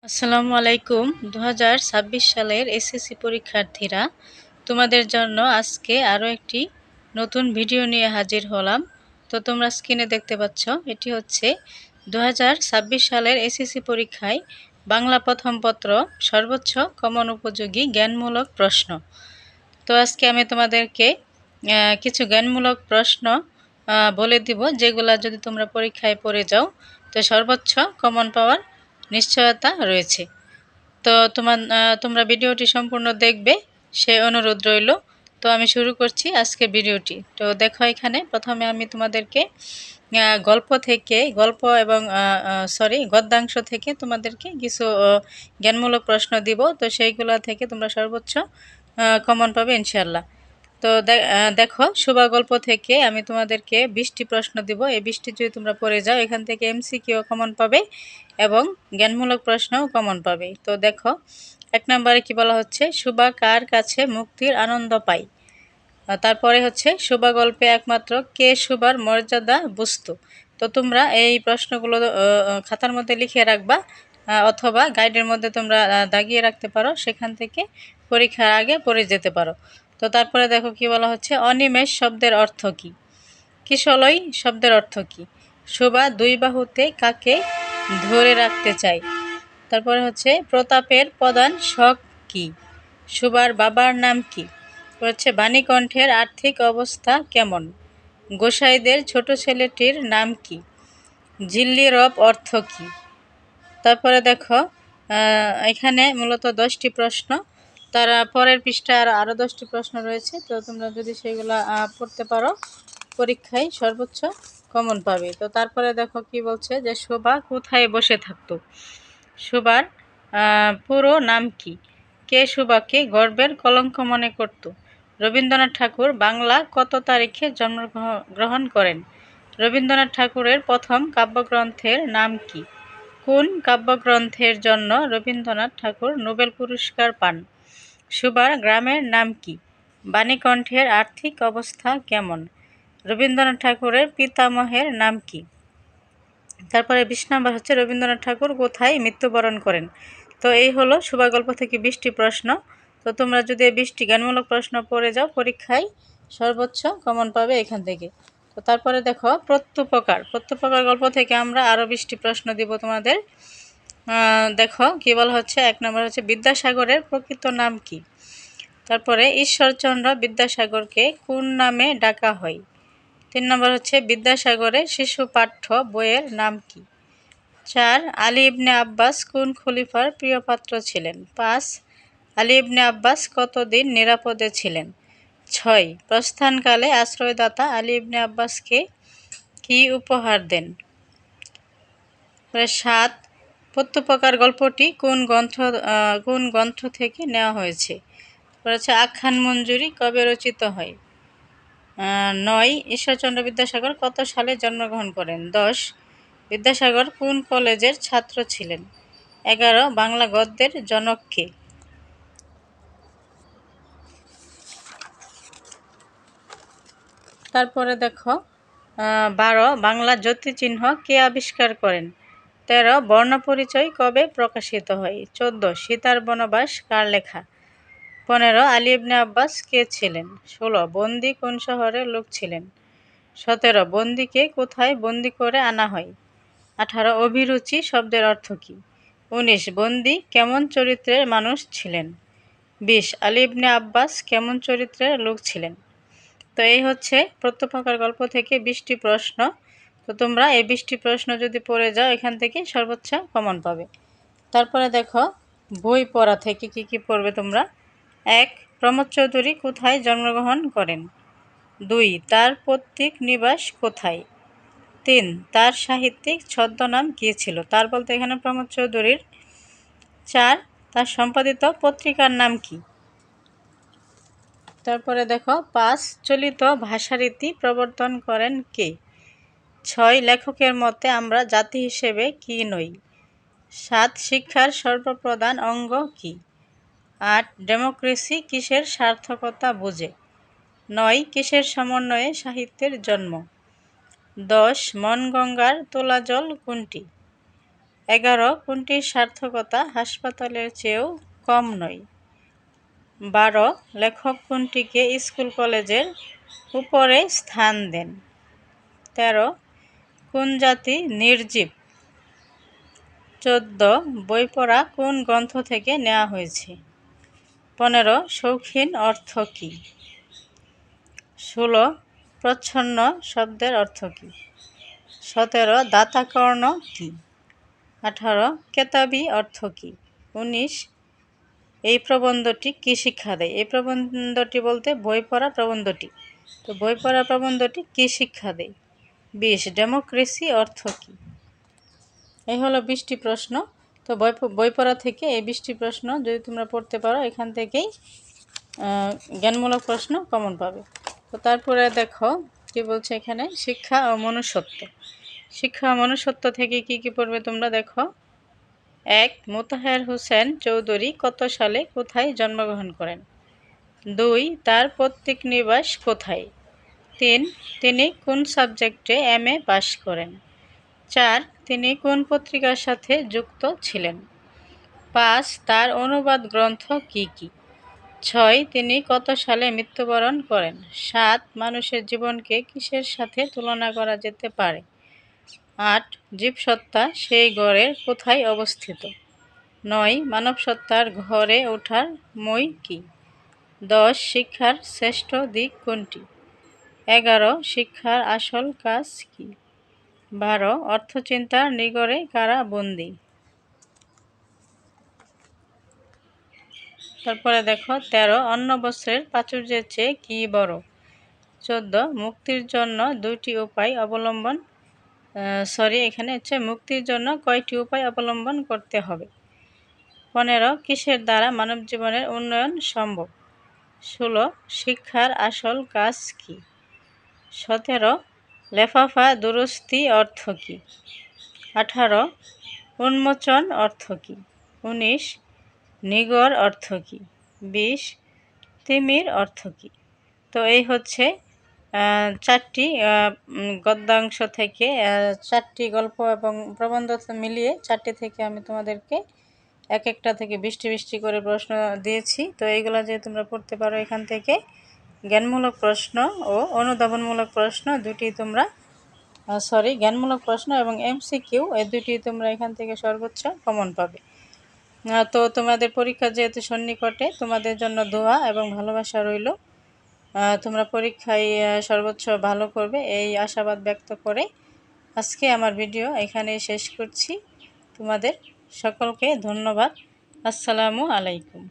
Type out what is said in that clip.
আসসালামু আলাইকুম। 2026 সালের এসএসসি পরীক্ষার্থীরা, তোমাদের জন্য আজকে আরও একটি নতুন ভিডিও নিয়ে হাজির হলাম। তো তোমরা স্ক্রিনে দেখতে পাচ্ছ, এটি হচ্ছে 2026 সালের এসএসসি পরীক্ষায় বাংলা প্রথম পত্র সর্বোচ্চ কমন উপযোগী জ্ঞানমূলক প্রশ্ন। তো আজকে আমি তোমাদেরকে কিছু জ্ঞানমূলক প্রশ্ন বলে দিব, যেগুলা যদি তোমরা পরীক্ষায় পড়ে যাও তো সর্বোচ্চ কমন পাওয়ার নিশ্চয়তা রয়েছে। তো তোমরা ভিডিওটি সম্পূর্ণ দেখবে সে অনুরোধ রইল। তো আমি শুরু করছি আজকের ভিডিওটি। তো দেখো, এখানে প্রথমে আমি তোমাদেরকে গল্প এবং গদ্যাংশ থেকে তোমাদেরকে কিছু জ্ঞানমূলক প্রশ্ন দিব। তো সেইগুলা থেকে তোমরা সর্বোচ্চ কমন পাবে ইনশাল্লাহ। তো দেখো, শোভা গল্প থেকে আমি তোমাদেরকে 20টি প্রশ্ন দিব। এই 20টি যদি তোমরা পড়ে যাও, এখান থেকে এমসিকিউ কমন পাবে এবং জ্ঞানমূলক প্রশ্নও কমন পাবে। তো দেখো, 1 নম্বরে কি বলা হচ্ছে, শোভা কার কাছে মুক্তির আনন্দ পায়। তারপরে হচ্ছে, শোভা গল্পে একমাত্র কে শোভার মর্যাদা বুঝতো। তো তোমরা এই প্রশ্নগুলো খাতার মধ্যে লিখে রাখবা, অথবা গাইডের মধ্যে তোমরা দাগিয়ে রাখতে পারো, সেখান থেকে পরীক্ষার আগে পড়ে যেতে পারো। তো তারপরে দেখো কি বলা হচ্ছে, অনিমেষ শব্দের অর্থ কী। কিশলয় শব্দের অর্থ কী। শোভা দুই বাহুতে কাকে ধরে রাখতে চায়। তারপরে হচ্ছে, প্রতাপের প্রধান শখ কী। শোভার বাবার নাম কী। হচ্ছে, বাণীকণ্ঠের আর্থিক অবস্থা কেমন। গোসাইদের ছোট ছেলেটির নাম কী। ঝিল্লি রব অর্থ কী। তারপরে দেখো, এখানে মূলত 10টি প্রশ্ন। তারা পরের পৃষ্ঠায় আরও 10টি প্রশ্ন রয়েছে। তো তোমরা যদি সেগুলো পড়তে পারো, পরীক্ষায় সর্বোচ্চ কমন পাবে। তো তারপরে দেখো কি বলছে, যে শোভা কোথায় বসে থাকতো। শোভার পুরো নাম কি। কে শোভাকে গর্বের কলঙ্ক মনে করত। রবীন্দ্রনাথ ঠাকুর বাংলা কত তারিখে জন্মগ্রহণ করেন। রবীন্দ্রনাথ ঠাকুরের প্রথম কাব্যগ্রন্থের নাম কি। কোন কাব্যগ্রন্থের জন্য রবীন্দ্রনাথ ঠাকুর নোবেল পুরস্কার পান। শোভার গ্রামের নাম কি। বাণীকণ্ঠের আর্থিক অবস্থা কেমন। রবীন্দ্রনাথ ঠাকুরের পিতামহের নাম কি। তারপরে 20 নম্বর হচ্ছে, রবীন্দ্রনাথ ঠাকুর কোথায় মৃত্যুবরণ করেন। তো এই হলো শোভা গল্প থেকে 20টি প্রশ্ন। তো তোমরা যদি এই 20টি জ্ঞানমূলক প্রশ্ন পড়ে যাও, পরীক্ষায় সর্বোচ্চ কমন পাবে এখান থেকে। তো তারপরে দেখো, প্রত্যুপকার গল্প থেকে আমরা আরও 20টি প্রশ্ন দিব তোমাদের। দেখো কি বলা হচ্ছে, 1 নম্বর হচ্ছে, বিদ্যাসাগরের প্রকৃত নাম কি। তারপরে, ঈশ্বরচন্দ্র বিদ্যাসাগরকে কোন নামে ডাকা হয়। 3 নম্বর হচ্ছে, বিদ্যাসাগরের শিশু পাঠ্য বইয়ের নাম কি। 4, আলী ইবনে আব্বাস কোন খলিফার প্রিয় পাত্র ছিলেন। 5, আলী ইবনে আব্বাস কতদিন নিরাপদে ছিলেন। 6, প্রস্থানকালে আশ্রয়দাতা আলী ইবনে আব্বাসকে কি উপহার দেন। 7, প্রত্যুপকার গল্পটি কোন গ্রন্থ থেকে নেওয়া হয়েছে। হচ্ছে, আখ্যান মঞ্জুরি কবে রচিত হয়। 9, ঈশ্বরচন্দ্র বিদ্যাসাগর কত সালে জন্মগ্রহণ করেন। 10, বিদ্যাসাগর কোন কলেজের ছাত্র ছিলেন। 11, বাংলা গদ্যের জনক কে। তারপরে দেখো, 12, বাংলা জ্যোতিচিহ্ন কে আবিষ্কার করেন। 13, বর্ণপরিচয় কবে প্রকাশিত হয়। 14, সীতার বনবাস কার লেখা। 15, আলী ইবনে আব্বাস কে ছিলেন। 16, বন্দি কোন শহরের লোক ছিলেন। 17, বন্দিকে কোথায় বন্দি করে আনা হয়। 18, অভিরুচি শব্দের অর্থ কী। 19, বন্দি কেমন চরিত্রের মানুষ ছিলেন। 20, আলী ইবনে আব্বাস কেমন চরিত্রের লোক ছিলেন। তো এই হচ্ছে প্রত্যুপকার গল্প থেকে 20টি প্রশ্ন। তো তোমরা এই 20টি প্রশ্ন যদি পড়ে যাও, এখান থেকে সর্বোচ্চ কমন পাবে। তারপরে দেখো, বই পড়া থেকে কি কি পড়বে তোমরা। 1, প্রমোদ চৌধুরী কোথায় জন্মগ্রহণ করেন। 2, তার পৈতৃক নিবাস কোথায়। 3, তার সাহিত্যিক ছদ্মনাম কী ছিল। তার বলতে এখানে প্রমোদ চৌধুরীর। 4, তার সম্পাদিত পত্রিকার নাম কি। তারপরে দেখো, 5, চলিত ভাষারীতি প্রবর্তন করেন কে। 6, লেখকের মতে আমরা জাতি হিসেবে কি নই। 7, শিক্ষার সর্বপ্রধান অঙ্গ কি। 8, ডেমোক্রেসি কিসের সার্থকতা বোঝে। 9, কিসের সমন্বয়ে সাহিত্যের জন্ম। 10, মনগঙ্গার তোলা জল কোনটি। 11 কোনটির সার্থকতা হাসপাতালের চেয়েও কম নয়? 12 লেখক কোনটিকে স্কুল কলেজের উপরে স্থান দেন? 13 কোন জাতি নির্জীব? 14 বই পড়া কোন গ্রন্থ থেকে নেওয়া হয়েছে? 15 শৌখিন অর্থ কী? 16 প্রচ্ছন্ন শব্দের অর্থ কী? 17 দাতাকর্ণ কী? 18 কেতাবি অর্থ কী? 19 এই প্রবন্ধটি কী শিক্ষা দেয়? এই প্রবন্ধটি বলতে বই পড়া প্রবন্ধটি। তো বই পড়া প্রবন্ধটি কী শিক্ষা দেয়? 20 ডেমোক্রেসি অর্থ কী? এই হলো 20টি প্রশ্ন। তো বই পড়া থেকে এই 20টি প্রশ্ন যদি তোমরা পড়তে পারো এখান থেকেই জ্ঞানমূলক প্রশ্ন কমন পাবে। তো তারপরে দেখো কি বলছে এখানে, শিক্ষা ও মনুষ্যত্ব। শিক্ষা ও মনুষ্যত্ব থেকে কি কি পড়বে তোমরা দেখো। 1 মোতাহার হোসেন চৌধুরী কত সালে কোথায় জন্মগ্রহণ করেন? 2 তার পৈতৃক নিবাস কোথায়? 3 তিনি কোন সাবজেক্টে MA পাশ করেন? 4 তিনি কোন পত্রিকার সাথে যুক্ত ছিলেন? 5 তার অনুবাদ গ্রন্থ কি কি? 6 তিনি কত সালে মৃত্যুবরণ করেন? 7 মানুষের জীবনকে কিসের সাথে তুলনা করা যেতে পারে? 8 জীবসত্তা সেই ঘরের কোথায় অবস্থিত? 9 মানবসত্তার ঘরে ওঠার মই কি? 10 শিক্ষার শ্রেষ্ঠ দিক কোনটি? 11 শিক্ষার আসল কাজ কি? 12 অর্থচিন্তার নিগড়ে কারা বন্দী? তারপরে দেখো 13 অন্ন বস্ত্রের প্রাচুর্যের চেয়ে কি বড়? 14 মুক্তির জন্য দুইটি উপায় অবলম্বন এখানে হচ্ছে মুক্তির জন্য কয়টি উপায় অবলম্বন করতে হবে? 15 কিসের দ্বারা মানব জীবনের উন্নয়ন সম্ভব? 16 শিক্ষার আসল কাজ কি? 17 লেফাফা দুরস্তি অর্থ কী? 18 উন্মোচন অর্থ কী? 19 নিগড় অর্থ কী? 20 তিমির অর্থ কী? তো এই হচ্ছে 4টি গদ্যাংশ থেকে 4টি গল্প এবং প্রবন্ধ মিলিয়ে 4টি থেকে আমি তোমাদেরকে এক একটা থেকে 20টি করে প্রশ্ন দিয়েছি। তো এইগুলো যে তোমরা পড়তে পারো এখান থেকে জ্ঞানমূলক প্রশ্ন ও অনুধাবনমূলক প্রশ্ন দুটি তোমরা জ্ঞানমূলক প্রশ্ন এবং MCQ এই দুটি তোমরা এখান থেকে সর্বোচ্চ কমন পাবে। তো তোমাদের পরীক্ষা যেহেতু সন্নিকটে, তোমাদের জন্য দোয়া এবং ভালোবাসা রইল। তোমরা পরীক্ষায় সর্বোচ্চ ভালো করবে এই আশাবাদ ব্যক্ত করে আজকে আমার ভিডিও এখানেই শেষ করছি। তোমাদের সকলকে ধন্যবাদ। আসসালামু আলাইকুম।